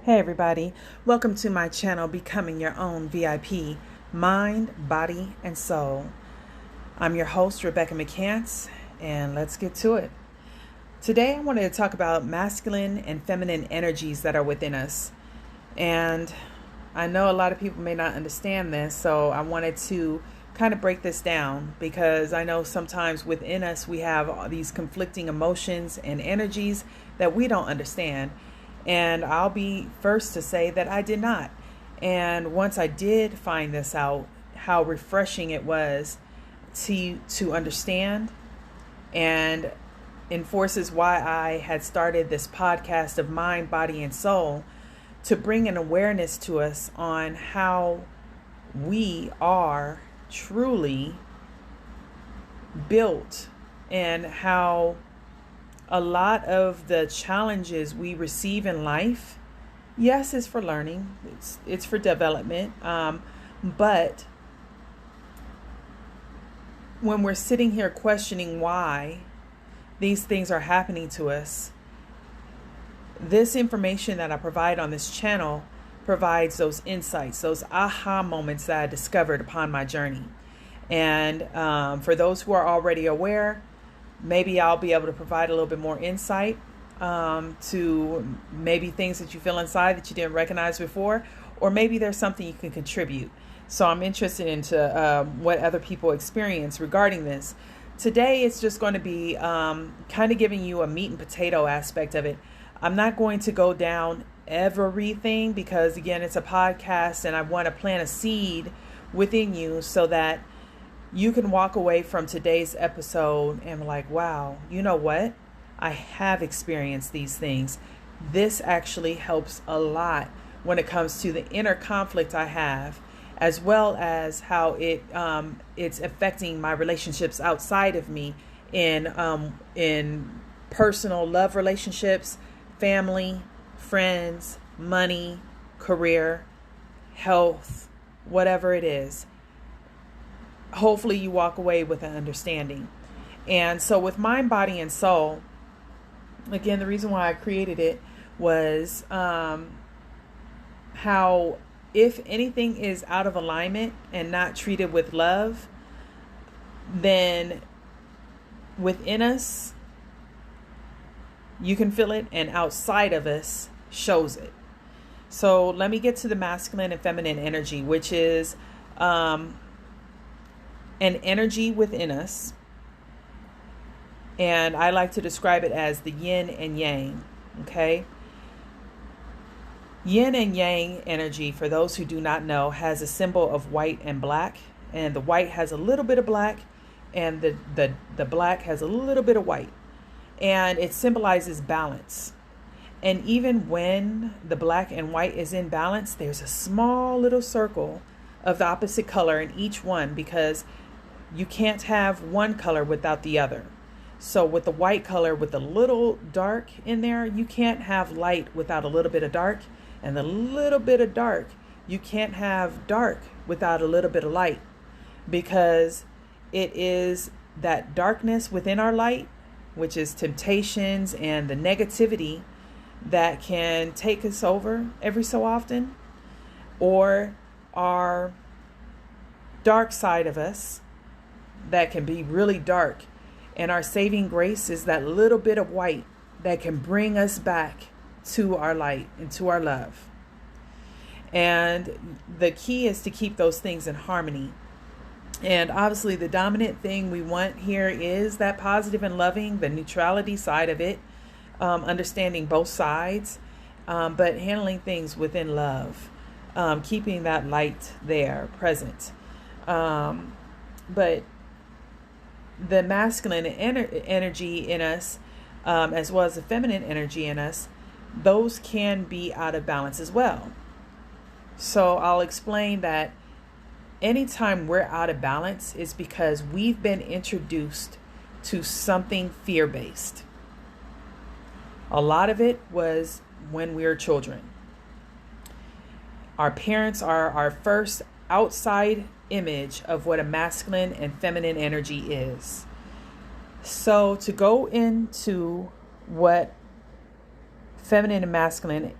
Hey everybody, welcome to my channel, Becoming Your Own VIP, Mind, Body, and Soul. I'm your host, Rebecca McCants, and let's get to it. Today I wanted to talk about masculine and feminine energies that are within us. And I know a lot of people may not understand this, so I wanted to kind of break this down because I know sometimes within us we have all these conflicting emotions and energies that we don't understand. And I'll be first to say that I did not. And once I did find this out, how refreshing it was to understand, and enforces why I had started this podcast of Mind, Body, and Soul, to bring an awareness to us on how we are truly built and how a lot of the challenges we receive in life, yes, it's for learning, it's for development, but when we're sitting here questioning why these things are happening to us, this information that I provide on this channel provides those insights, those aha moments that I discovered upon my journey. And for those who are already aware, maybe I'll be able to provide a little bit more insight to maybe things that you feel inside that you didn't recognize before, or maybe there's something you can contribute. So I'm interested into what other people experience regarding this. Today, it's just going to be kind of giving you a meat and potato aspect of it. I'm not going to go down everything because, again, it's a podcast and I want to plant a seed within you so that you can walk away from today's episode and be like, wow, you know what? I have experienced these things. This actually helps a lot when it comes to the inner conflict I have, as well as how it's affecting my relationships outside of me in personal love relationships, family, friends, money, career, health, whatever it is. Hopefully you walk away with an understanding. And so with Mind, Body, and Soul, again, the reason why I created it was how if anything is out of alignment and not treated with love, then within us, you can feel it, and outside of us shows it. So let me get to the masculine and feminine energy, which is an energy within us, and I like to describe it as the Yin and Yang. Okay, Yin and Yang energy, for those who do not know, has a symbol of white and black, and the white has a little bit of black, and the black has a little bit of white, and it symbolizes balance. And even when the black and white is in balance, there's a small little circle of the opposite color in each one, because you can't have one color without the other. So with the white color with a little dark in there, you can't have light without a little bit of dark. And the little bit of dark, you can't have dark without a little bit of light. Because it is that darkness within our light, which is temptations and the negativity that can take us over every so often, or our dark side of us that can be really dark. And our saving grace is that little bit of white that can bring us back to our light and to our love. And the key is to keep those things in harmony. And obviously the dominant thing we want here is that positive and loving, the neutrality side of it, understanding both sides, but handling things within love, keeping that light there present. But the masculine energy in us, as well as the feminine energy in us, those can be out of balance as well. So I'll explain that anytime we're out of balance is because we've been introduced to something fear-based. A lot of it was when we were children. Our parents are our first outside image of what a masculine and feminine energy is. So to go into what feminine and masculine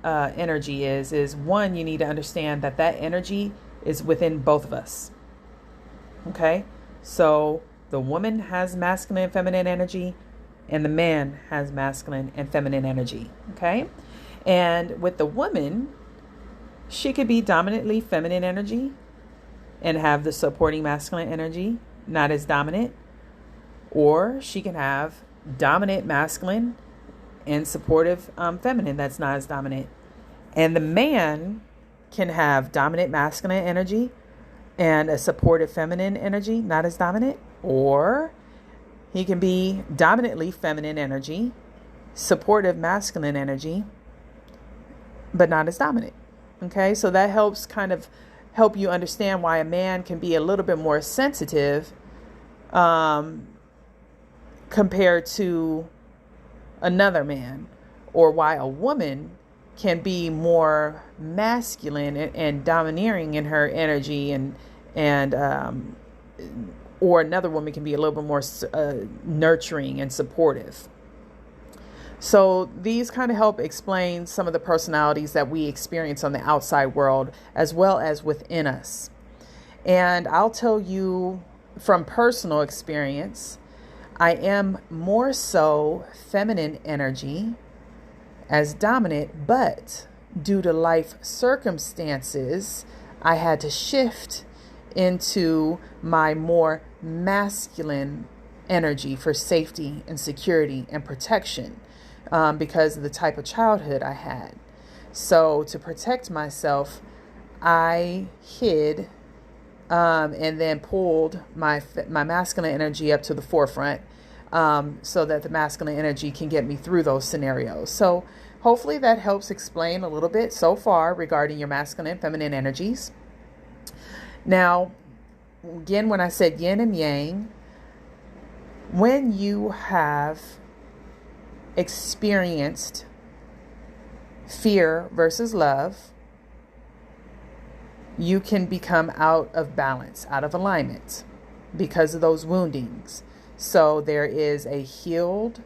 energy is one, you need to understand that energy is within both of us. Okay? So the woman has masculine and feminine energy, and the man has masculine and feminine energy. Okay? And with the woman, she could be dominantly feminine energy and have the supporting masculine energy, not as dominant. Or she can have dominant masculine and supportive feminine that's not as dominant. And the man can have dominant masculine energy and a supportive feminine energy, not as dominant. Or he can be dominantly feminine energy, supportive masculine energy, but not as dominant. Okay, so that helps kind of help you understand why a man can be a little bit more sensitive compared to another man, or why a woman can be more masculine and domineering in her energy, and or another woman can be a little bit more nurturing and supportive. So these kind of help explain some of the personalities that we experience on the outside world as well as within us. And I'll tell you from personal experience, I am more so feminine energy as dominant, but due to life circumstances, I had to shift into my more masculine energy for safety and security and protection. Because of the type of childhood I had. So to protect myself, I hid and then pulled my masculine energy up to the forefront so that the masculine energy can get me through those scenarios. So hopefully that helps explain a little bit so far regarding your masculine and feminine energies. Now, again, when I said yin and yang, when you have experienced fear versus love, you can become out of balance, out of alignment because of those woundings. So there is a healed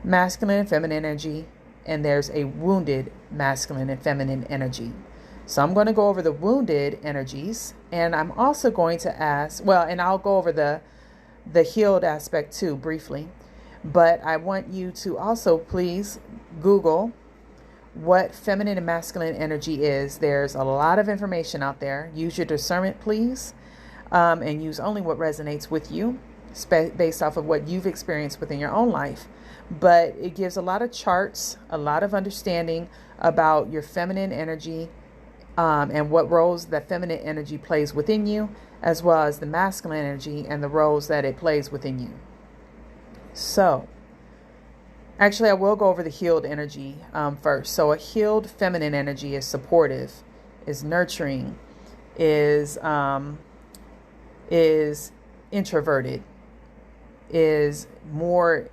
masculine and feminine energy, and there's a wounded masculine and feminine energy. So I'm going to go over the wounded energies, and I'm also going to and I'll go over the healed aspect too briefly. But I want you to also please Google what feminine and masculine energy is. There's a lot of information out there. Use your discernment, please, and use only what resonates with you based off of what you've experienced within your own life. But it gives a lot of charts, a lot of understanding about your feminine energy and what roles that feminine energy plays within you, as well as the masculine energy and the roles that it plays within you. So, actually, I will go over the healed energy first. So a healed feminine energy is supportive, is nurturing, is introverted, is more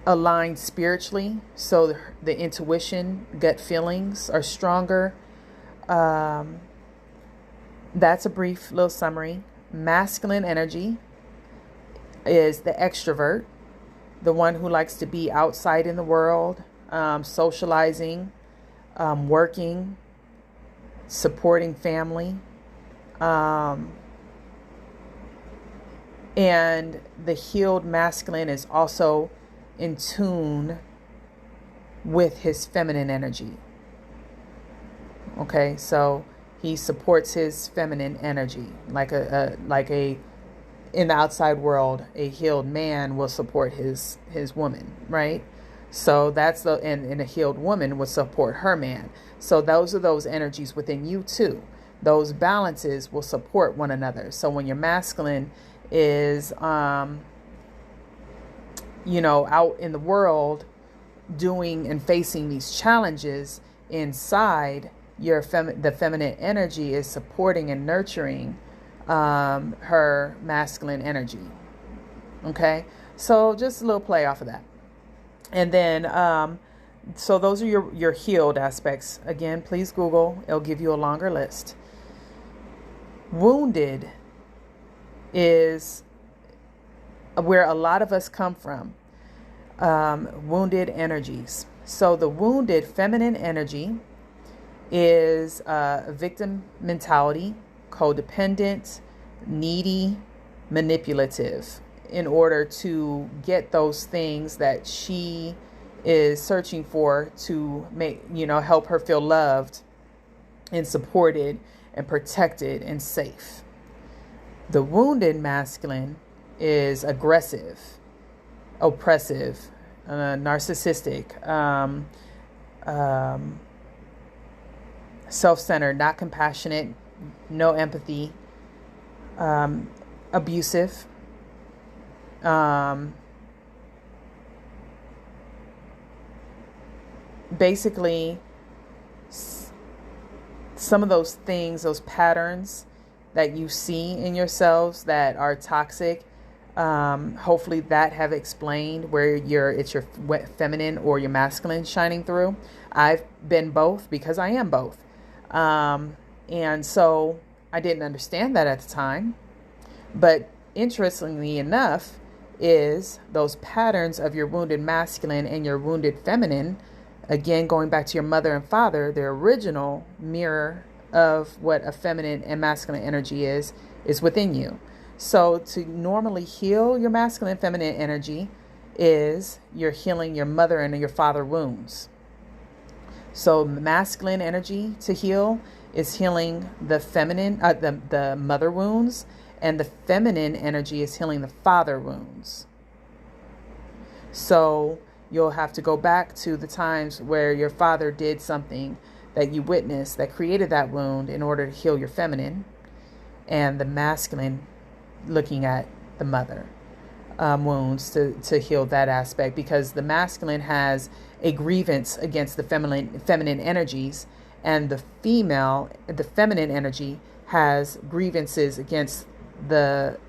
aligned spiritually. So the intuition, gut feelings are stronger. That's a brief little summary. Masculine energy is the extrovert, the one who likes to be outside in the world, socializing, working, supporting family. And the healed masculine is also in tune with his feminine energy. Okay, so he supports his feminine energy like a in the outside world, a healed man will support his woman, right? So that's and a healed woman will support her man. So those are those energies within you too. Those balances will support one another. So when your masculine is, out in the world doing and facing these challenges, inside the feminine energy is supporting and nurturing her masculine energy. Okay, so just a little play off of that. And then so those are your healed aspects. Again, please Google, it'll give you a longer list. Wounded is where a lot of us come from. Wounded energies. So the wounded feminine energy is victim mentality, codependent, needy, manipulative, in order to get those things that she is searching for to help her feel loved and supported and protected and safe. The wounded masculine is aggressive, oppressive, narcissistic, self-centered, not compassionate, no empathy, abusive, basically some of those things, those patterns that you see in yourselves that are toxic, hopefully that have explained where it's your feminine or your masculine shining through. I've been both because I am both. And so I didn't understand that at the time. But interestingly enough, is those patterns of your wounded masculine and your wounded feminine, again, going back to your mother and father, the original mirror of what a feminine and masculine energy is within you. So to normally heal your masculine and feminine energy is you're healing your mother and your father wounds. So masculine energy to heal is healing the feminine, the mother wounds, and the feminine energy is healing the father wounds. So you'll have to go back to the times where your father did something that you witnessed that created that wound in order to heal your feminine, and the masculine looking at the mother wounds to heal that aspect, because the masculine has a grievance against the feminine energies, and the feminine energy has grievances against the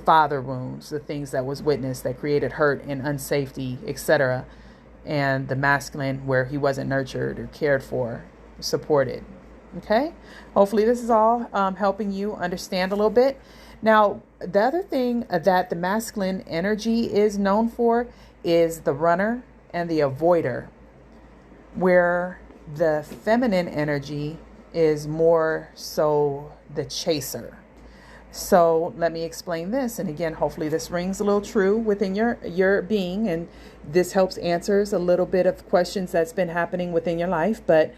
father wounds, the things that was witnessed that created hurt and unsafety, etc. And the masculine where he wasn't nurtured or cared for, supported. Okay, hopefully this is all helping you understand a little bit. Now, the other thing that the masculine energy is known for is the runner and the avoider, where the feminine energy is more so the chaser. So let me explain this. And again, hopefully this rings a little true within your being, and this helps answers a little bit of questions that's been happening within your life. But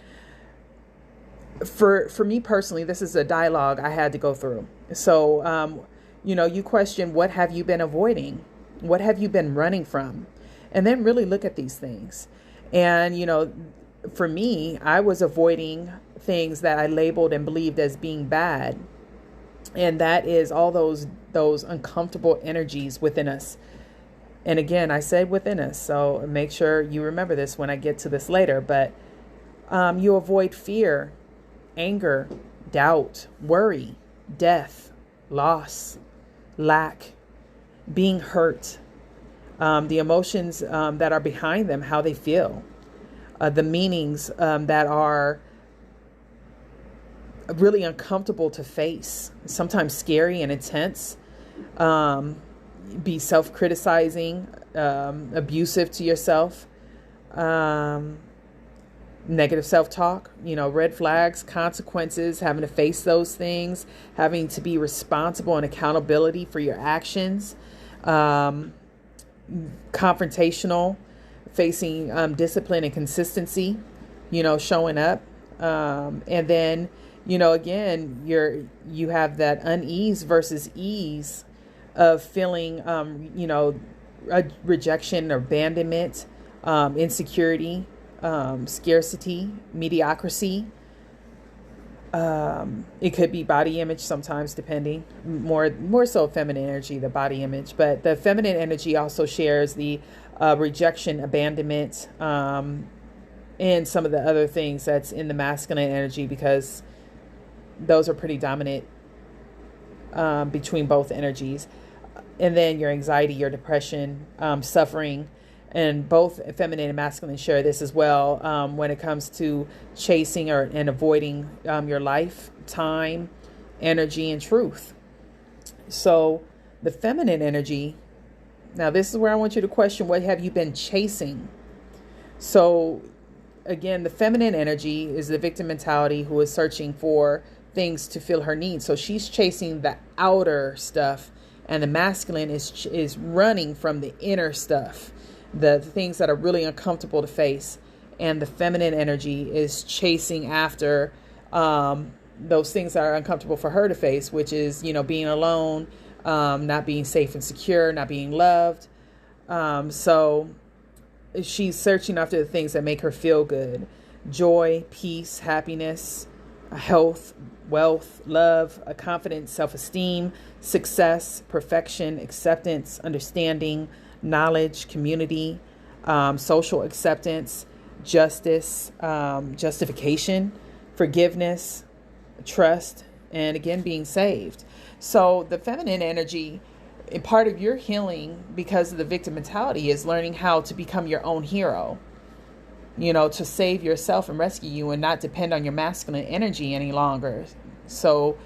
for me personally, this is a dialogue I had to go through. So, you question, what have you been avoiding? What have you been running from? And then really look at these things. And, for me, I was avoiding things that I labeled and believed as being bad. And that is all those uncomfortable energies within us. And again, I said within us. So make sure you remember this when I get to this later. But you avoid fear, anger, doubt, worry, death, loss, lack, being hurt, the emotions that are behind them, how they feel, the meanings that are really uncomfortable to face, sometimes scary and intense, be self-criticizing, abusive to yourself, negative self-talk, red flags, consequences, having to face those things, having to be responsible and accountability for your actions, confrontational, facing discipline and consistency, showing up, and then again, you have that unease versus ease of feeling, rejection, abandonment, insecurity, scarcity, mediocrity. It could be body image sometimes, depending, more so feminine energy, the body image, but the feminine energy also shares the rejection, abandonment, and some of the other things that's in the masculine energy, because those are pretty dominant between both energies. And then your anxiety, your depression, suffering, and both feminine and masculine share this as well when it comes to chasing and avoiding your life, time, energy, and truth. So the feminine energy, now this is where I want you to question, what have you been chasing? So again, the feminine energy is the victim mentality who is searching for things to fill her needs. So she's chasing the outer stuff, and the masculine is running from the inner stuff, the things that are really uncomfortable to face. And the feminine energy is chasing after those things that are uncomfortable for her to face, which is, being alone, not being safe and secure, not being loved. So she's searching after the things that make her feel good: joy, peace, happiness, health, wealth, love, a confident self-esteem, success, perfection, acceptance, understanding, knowledge, community, social acceptance, justice, justification, forgiveness, trust, and again, being saved. So the feminine energy, part of your healing because of the victim mentality, is learning how to become your own hero, to save yourself and rescue you and not depend on your masculine energy any longer. So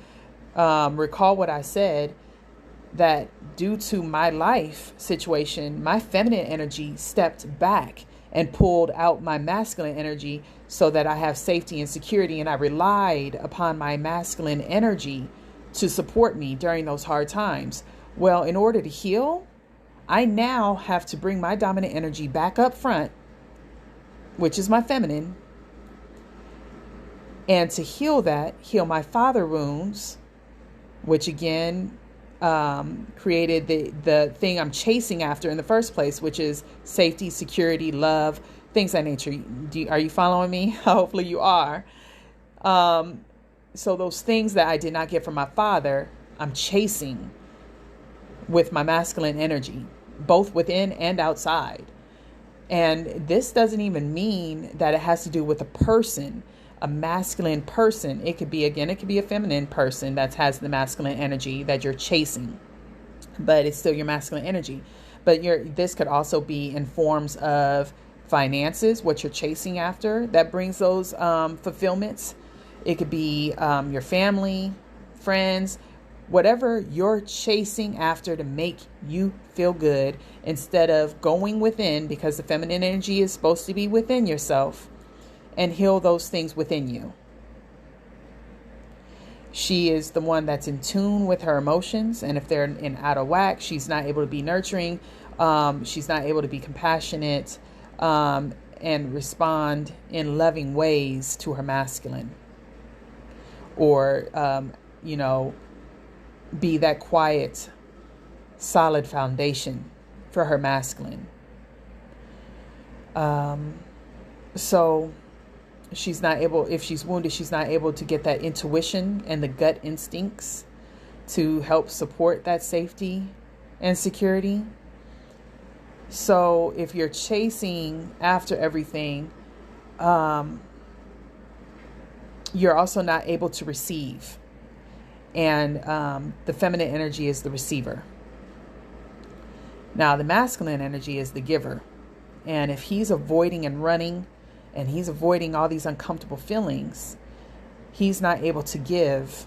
recall what I said, that due to my life situation, my feminine energy stepped back and pulled out my masculine energy so that I have safety and security. And I relied upon my masculine energy to support me during those hard times. Well, in order to heal, I now have to bring my dominant energy back up front, which is my feminine. And to heal my father wounds, which again created the thing I'm chasing after in the first place, which is safety, security, love, things of that nature. Are you following me? Hopefully you are. So those things that I did not get from my father, I'm chasing with my masculine energy, both within and outside. And this doesn't even mean that it has to do with a person, a masculine person. It could be a feminine person that has the masculine energy that you're chasing, but it's still your masculine energy. But this could also be in forms of finances, what you're chasing after that brings those fulfillments. It could be your family, friends, whatever you're chasing after to make you feel good, instead of going within, because the feminine energy is supposed to be within yourself, and heal those things within you. She is the one that's in tune with her emotions. And if they're in out of whack, she's not able to be nurturing. She's not able to be compassionate and respond in loving ways to her masculine. Or, be that quiet, solid foundation for her masculine. So she's not able, if she's wounded, she's not able to get that intuition and the gut instincts to help support that safety and security. So if you're chasing after everything, you're also not able to receive. And the feminine energy is the receiver. Now, the masculine energy is the giver. And if he's avoiding and running, and he's avoiding all these uncomfortable feelings, he's not able to give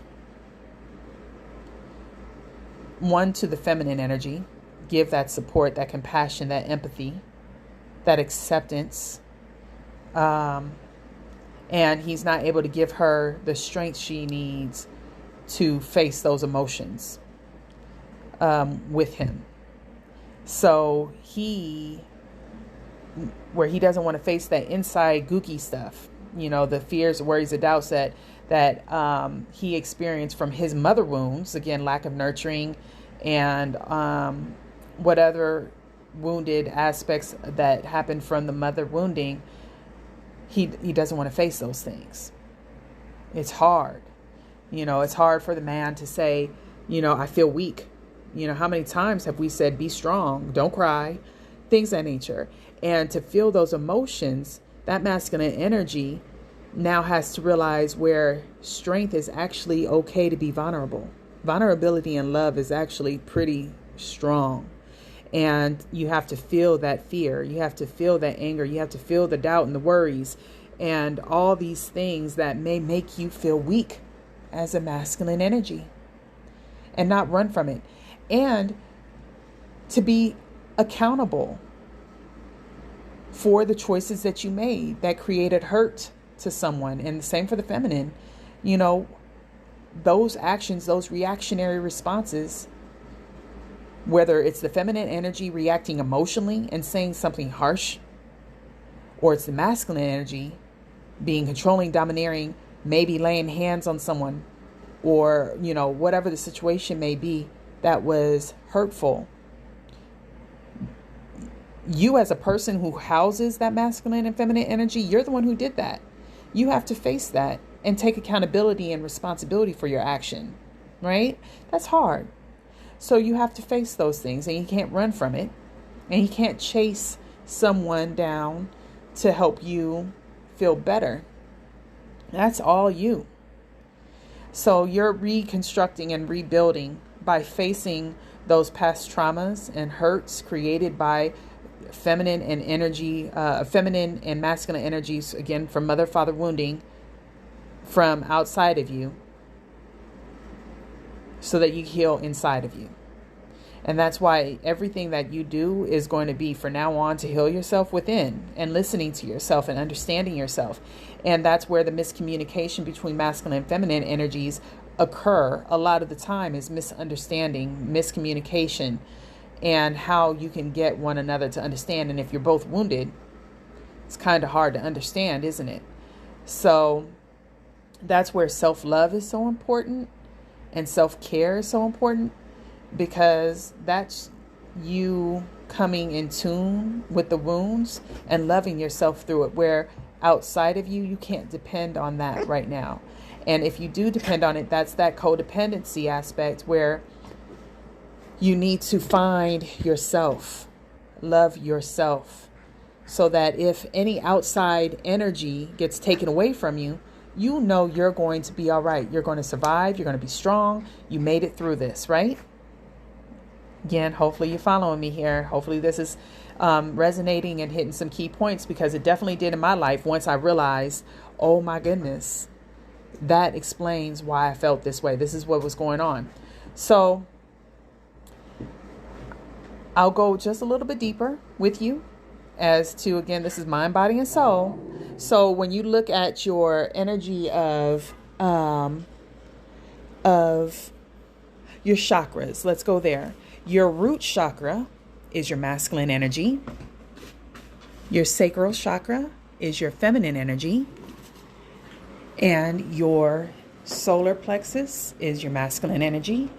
to the feminine energy, give that support, that compassion, that empathy, that acceptance. And he's not able to give her the strength she needs to face those emotions with him. So where he doesn't want to face that inside gooky stuff, the fears, worries, the doubts that he experienced from his mother wounds, again, lack of nurturing, and what other wounded aspects that happened from the mother wounding, he doesn't want to face those things. It's hard. It's hard for the man to say, I feel weak. How many times have we said, be strong, don't cry, things of that nature. And to feel those emotions, that masculine energy now has to realize where strength is actually okay to be vulnerable. Vulnerability in love is actually pretty strong. And you have to feel that fear. You have to feel that anger. You have to feel the doubt and the worries and all these things that may make you feel weak as a masculine energy, and not run from it. And to be accountable for the choices that you made that created hurt to someone. And the same for the feminine. You know, those actions, those reactionary responses, whether it's the feminine energy reacting emotionally and saying something harsh, or it's the masculine energy being controlling, domineering, maybe laying hands on someone, or, you know, whatever the situation may be that was hurtful. You as a person who houses that masculine and feminine energy, you're the one who did that. You have to face that and take accountability and responsibility for your action, right? That's hard. So you have to face those things, and you can't run from it, and you can't chase someone down to help you feel better. That's all you. So you're reconstructing and rebuilding by facing those past traumas and hurts created by feminine and masculine energies, again, from mother, father wounding from outside of you, so that you heal inside of you. And that's why everything that you do is going to be, from now on, to heal yourself within and listening to yourself and understanding yourself. And that's where the miscommunication between masculine and feminine energies occur a lot of the time, is misunderstanding, miscommunication, and how you can get one another to understand. And if you're both wounded, it's kind of hard to understand, isn't it? So that's where self-love is so important, and self-care is so important, because that's you coming in tune with the wounds and loving yourself through it, where outside of you can't depend on that right now. And if you do depend on it, that's that codependency aspect, where you need to find yourself, love yourself, so that if any outside energy gets taken away from you, you know you're going to be all right. You're going to survive. You're going to be strong. You made it through this, right? Again, hopefully you're following me here. Hopefully this is resonating and hitting some key points, because it definitely did in my life once I realized, oh my goodness, that explains why I felt this way. This is what was going on. So I'll go just a little bit deeper with you as to, again, this is mind, body, and soul. So when you look at your energy of your chakras, let's go there. Your root chakra is your masculine energy. Your sacral chakra is your feminine energy. And your solar plexus is your masculine energy.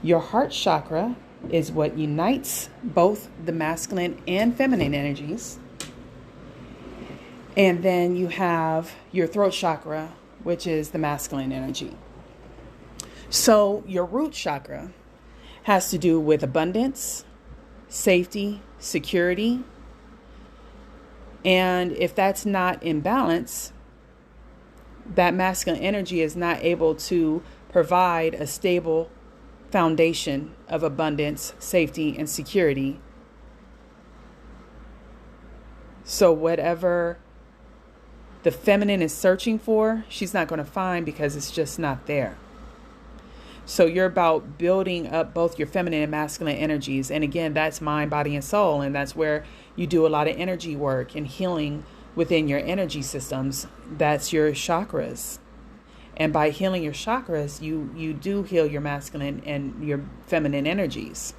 Your heart chakra is what unites both the masculine and feminine energies. And then you have your throat chakra, which is the masculine energy. So your root chakra has to do with abundance, safety, security. And if that's not in balance, that masculine energy is not able to provide a stable foundation of abundance, safety, and security. So whatever the feminine is searching for, she's not going to find, because it's just not there. So you're about building up both your feminine and masculine energies. And again, that's mind, body, and soul. And that's where you do a lot of energy work and healing within your energy systems. That's your chakras. And by healing your chakras, you do heal your masculine and your feminine energies.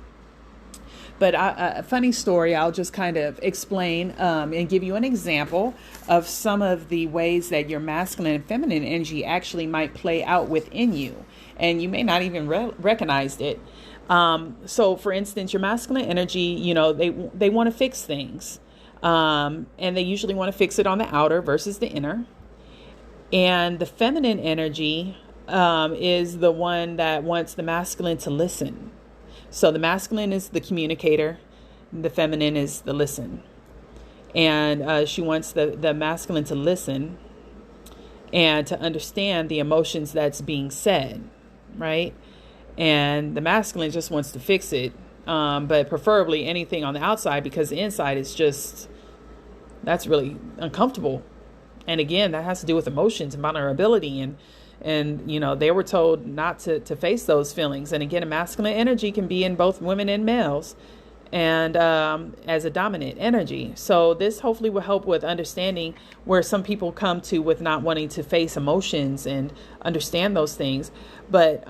But a funny story, I'll just kind of explain and give you an example of some of the ways that your masculine and feminine energy actually might play out within you. And you may not even recognize it. So, for instance, your masculine energy, you know, they want to fix things. And they usually want to fix it on the outer versus the inner. And the feminine energy is the one that wants the masculine to listen. So the masculine is the communicator. The feminine is the listen. And she wants the masculine to listen and to understand the emotions that's being said, right? And the masculine just wants to fix it, but preferably anything on the outside, because the inside is just, that's really uncomfortable. And again, that has to do with emotions and vulnerability. And you know, they were told not to face those feelings. And again, a masculine energy can be in both women and males. and as a dominant energy. So this hopefully will help with understanding where some people come to with not wanting to face emotions and understand those things, but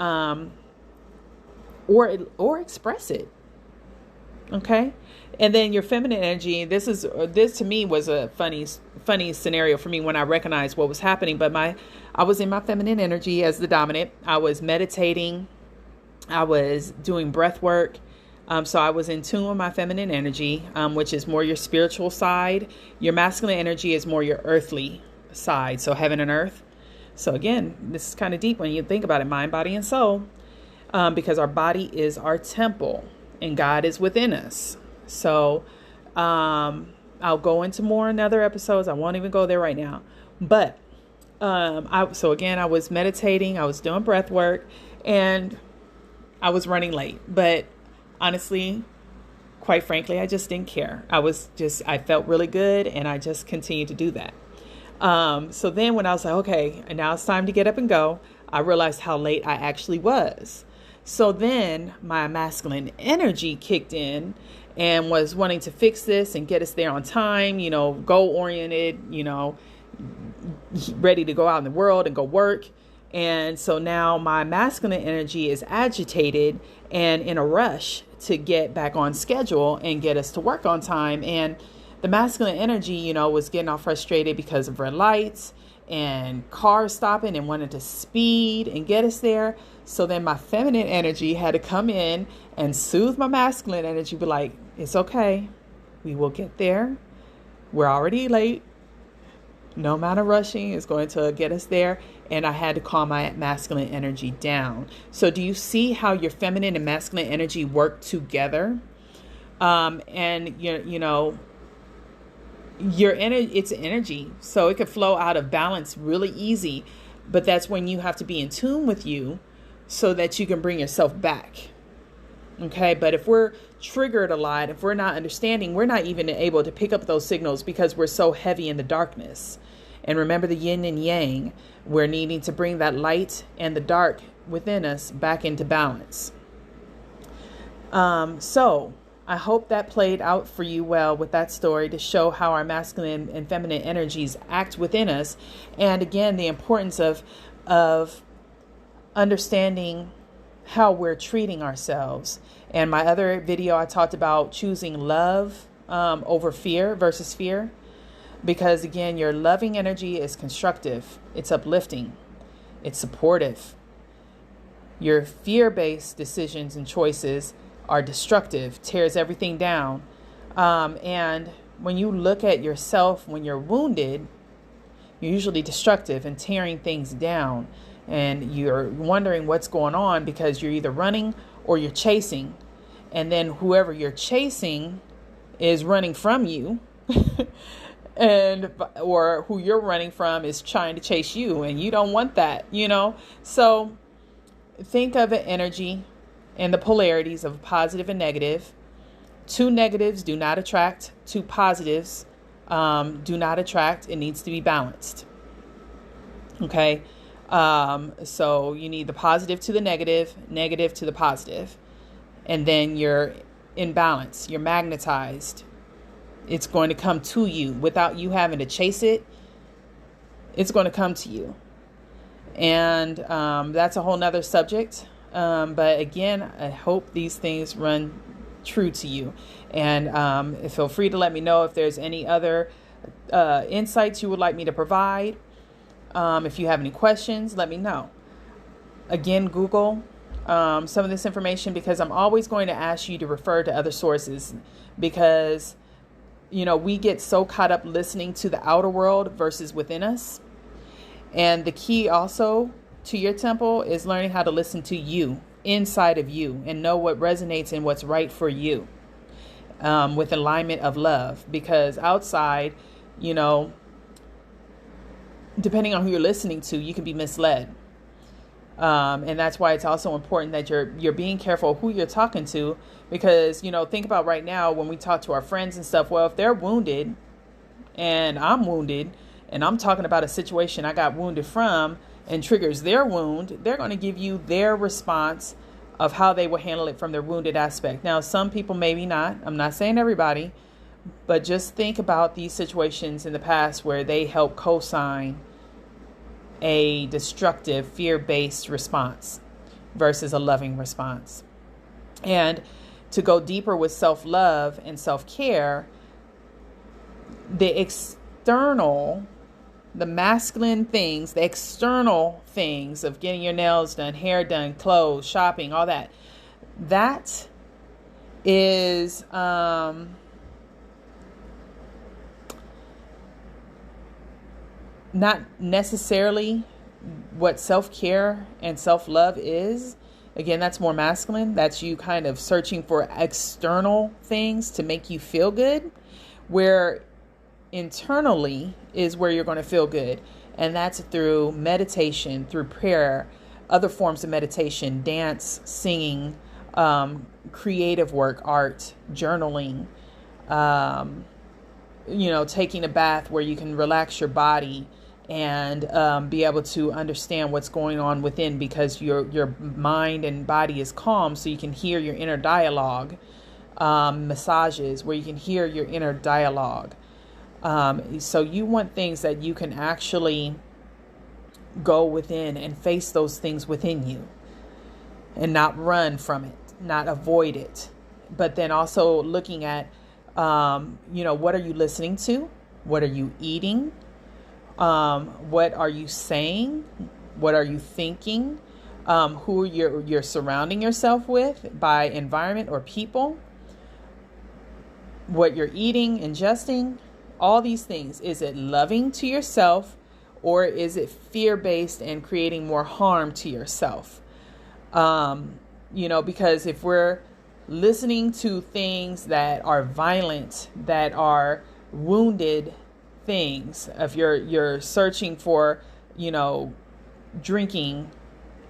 or express it. Okay. And then your feminine energy, this to me was a funny scenario for me when I recognized what was happening. But I was in my feminine energy as the dominant. I was meditating. I was doing breath work. So I was in tune with my feminine energy, which is more your spiritual side. Your masculine energy is more your earthly side. So heaven and earth. So again, this is kind of deep when you think about it, mind, body, and soul, because our body is our temple and God is within us. So I'll go into more in other episodes. I won't even go there right now. But I was meditating. I was doing breath work, and I was running late. But honestly, quite frankly, I just didn't care. I felt really good, and I just continued to do that. So then when I was like, okay, and now it's time to get up and go, I realized how late I actually was. So then my masculine energy kicked in and was wanting to fix this and get us there on time, goal oriented, ready to go out in the world and go work. And so now my masculine energy is agitated and in a rush to get back on schedule and get us to work on time. And the masculine energy, was getting all frustrated because of red lights and cars stopping and wanted to speed and get us there. So then my feminine energy had to come in and soothe my masculine energy, be like, it's okay. We will get there. We're already late. No amount of rushing is going to get us there. And I had to calm my masculine energy down. So do you see how your feminine and masculine energy work together? And your energy, it's energy. So it could flow out of balance really easy. But that's when you have to be in tune with you so that you can bring yourself back. Okay. But if we're triggered a lot, if we're not understanding, we're not even able to pick up those signals because we're so heavy in the darkness. And remember the yin and yang, we're needing to bring that light and the dark within us back into balance. So I hope that played out for you well with that story to show how our masculine and feminine energies act within us. And again, the importance of understanding how we're treating ourselves. And my other video, I talked about choosing love over fear versus fear. Because again, your loving energy is constructive. It's uplifting. It's supportive. Your fear-based decisions and choices are destructive, tears everything down. And when you look at yourself when you're wounded, you're usually destructive and tearing things down. And you're wondering what's going on because you're either running or you're chasing. And then whoever you're chasing is running from you. Or who you're running from is trying to chase you, and you don't want that, So think of an energy and the polarities of positive and negative. Two negatives do not attract. Two positives do not attract. It needs to be balanced. Okay. So you need the positive to the negative, negative to the positive, and then you're in balance. You're magnetized. It's going to come to you without you having to chase it. It's going to come to you. And that's a whole nother subject. But again, I hope these things run true to you. And feel free to let me know if there's any other insights you would like me to provide. If you have any questions, let me know. Again, Google some of this information, because I'm always going to ask you to refer to other sources, because we get so caught up listening to the outer world versus within us. And the key also to your temple is learning how to listen to you, inside of you, and know what resonates and what's right for you, with alignment of love. Because outside, depending on who you're listening to, you can be misled. And that's why it's also important that you're being careful who you're talking to, because, think about right now when we talk to our friends and stuff. Well, if they're wounded and I'm wounded and I'm talking about a situation I got wounded from and triggers their wound, they're going to give you their response of how they will handle it from their wounded aspect. Now, some people maybe not. I'm not saying everybody, but just think about these situations in the past where they help co-sign a destructive, fear-based response versus a loving response. And to go deeper with self-love and self-care, the masculine things, the external things of getting your nails done, hair done, clothes, shopping, all that, that is not necessarily what self-care and self-love is. Again, that's more masculine. That's you kind of searching for external things to make you feel good, where internally is where you're going to feel good. And that's through meditation, through prayer, other forms of meditation, dance, singing, creative work, art, journaling, taking a bath where you can relax your body and be able to understand what's going on within, because your mind and body is calm, so you can hear your inner dialogue. Massages where you can hear your inner dialogue. So you want things that you can actually go within and face those things within you and not run from it, not avoid it. But then also looking at, what are you listening to? What are you eating? What are you saying? What are you thinking? Who you're surrounding yourself with by environment or people? What you're eating, ingesting, all these things. Is it loving to yourself, or is it fear-based and creating more harm to yourself? Because if we're listening to things that are violent, that are wounded things, if you're searching for, drinking,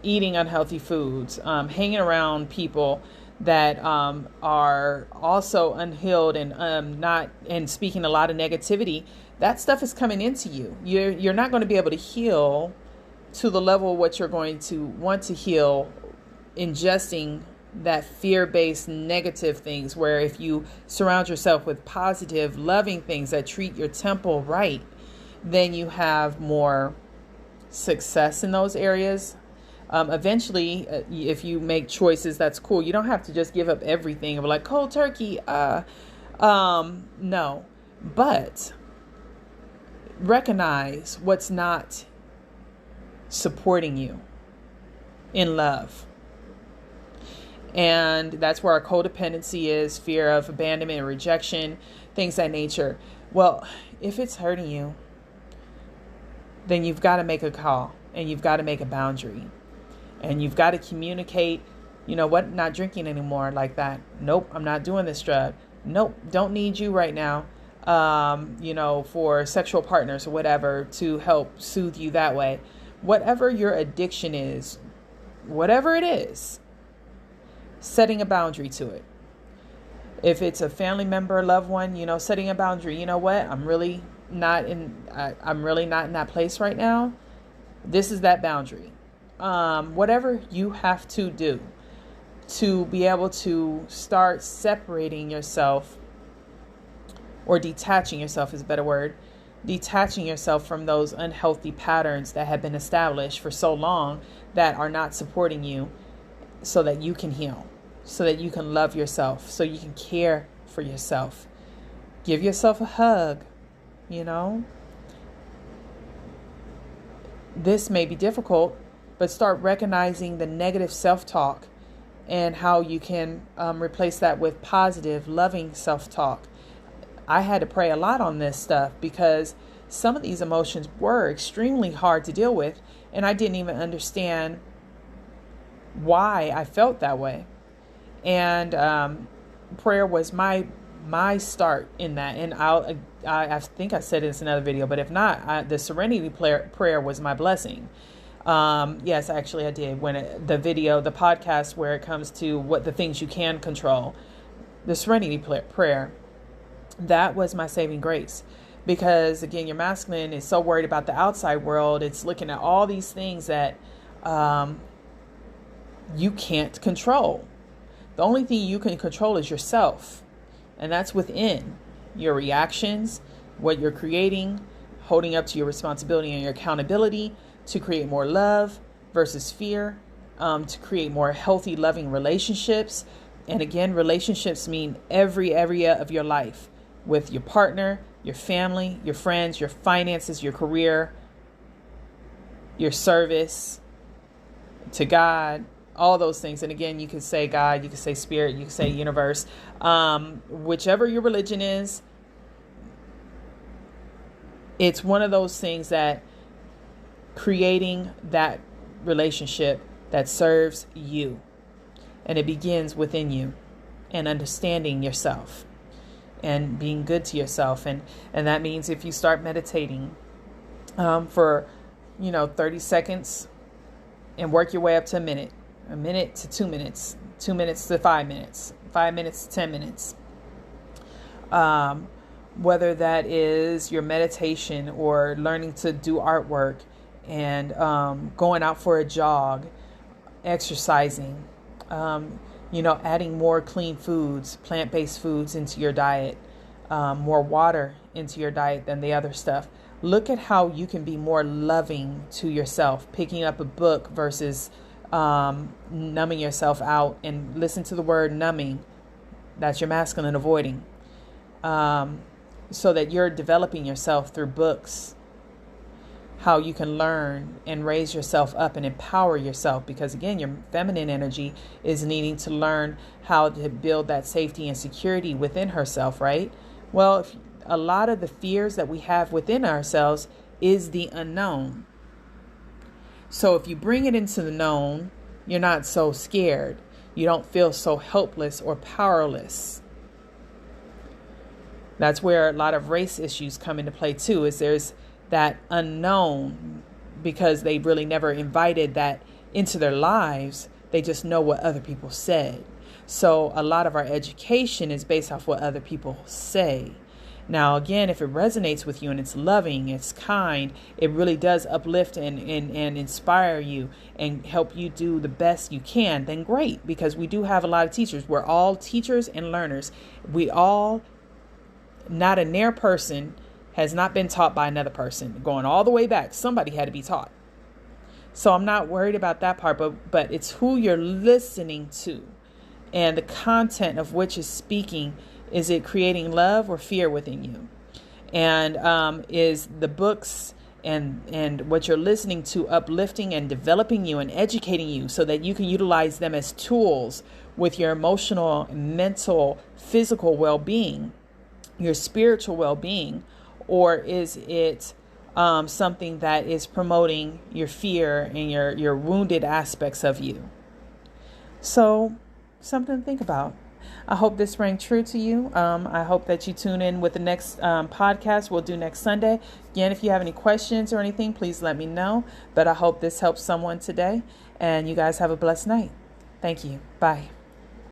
eating unhealthy foods, hanging around people that are also unhealed and speaking a lot of negativity, that stuff is coming into you. You're not going to be able to heal to the level of what you're going to want to heal, ingesting that fear-based negative things, where if you surround yourself with positive, loving things that treat your temple right, then you have more success in those areas. Eventually, if you make choices, that's cool. You don't have to just give up everything and be like cold turkey. No, but recognize what's not supporting you in love. And that's where our codependency is, fear of abandonment and rejection, things of that nature. Well, if it's hurting you, then you've got to make a call and you've got to make a boundary. And you've got to communicate, not drinking anymore like that. Nope, I'm not doing this drug. Nope, don't need you right now, for sexual partners or whatever to help soothe you that way. Whatever your addiction is, whatever it is, setting a boundary to it. If it's a family member, loved one, setting a boundary. You know what? I'm really not in that place right now. This is that boundary. Whatever you have to do to be able to start separating yourself, or detaching yourself is a better word, detaching yourself from those unhealthy patterns that have been established for so long that are not supporting you, so that you can heal, so that you can love yourself, so you can care for yourself. Give yourself a hug, This may be difficult, but start recognizing the negative self-talk and how you can replace that with positive, loving self-talk. I had to pray a lot on this stuff because some of these emotions were extremely hard to deal with, and I didn't even understand why I felt that way. And prayer was my start in that. And I think I said this in another video, but if not, the serenity prayer was my blessing. Yes, actually I did. When the podcast where it comes to what the things you can control, the serenity prayer, that was my saving grace. Because again, your masculine is so worried about the outside world. It's looking at all these things that you can't control. The only thing you can control is yourself. And that's within your reactions, what you're creating, holding up to your responsibility and your accountability to create more love versus fear, to create more healthy, loving relationships. And again, relationships mean every area of your life, with your partner, your family, your friends, your finances, your career, your service to God, all those things. And again, you could say God, you could say spirit, you could say universe, whichever your religion is. It's one of those things that creating that relationship that serves you. And it begins within you and understanding yourself and being good to yourself. And that means if you start meditating for 30 seconds and work your way up to a minute to 2 minutes, 2 minutes to 5 minutes, 5 minutes to 10 minutes. Whether that is your meditation or learning to do artwork and going out for a jog, exercising, adding more clean foods, plant-based foods into your diet, more water into your diet than the other stuff. Look at how you can be more loving to yourself, picking up a book versus numbing yourself out. And listen to the word numbing. That's your masculine avoiding. So that you're developing yourself through books, how you can learn and raise yourself up and empower yourself. Because again, your feminine energy is needing to learn how to build that safety and security within herself, right? Well, if a lot of the fears that we have within ourselves is the unknown. So if you bring it into the known, you're not so scared. You don't feel so helpless or powerless. That's where a lot of race issues come into play too, is there's that unknown because they really never invited that into their lives. They just know what other people said. So a lot of our education is based off what other people say. Now, again, if it resonates with you and it's loving, it's kind, it really does uplift and inspire you and help you do the best you can, then great, because we do have a lot of teachers. We're all teachers and learners. Not a near person has not been taught by another person. Going all the way back, somebody had to be taught. So I'm not worried about that part, but it's who you're listening to and the content of which is speaking. Is it creating love or fear within you? And is the books and what you're listening to uplifting and developing you and educating you so that you can utilize them as tools with your emotional, mental, physical well-being, your spiritual well-being? Or is it something that is promoting your fear and your wounded aspects of you? So something to think about. I hope this rang true to you. I hope that you tune in with the next podcast we'll do next Sunday. Again, if you have any questions or anything, please let me know. But I hope this helps someone today. And you guys have a blessed night. Thank you. Bye.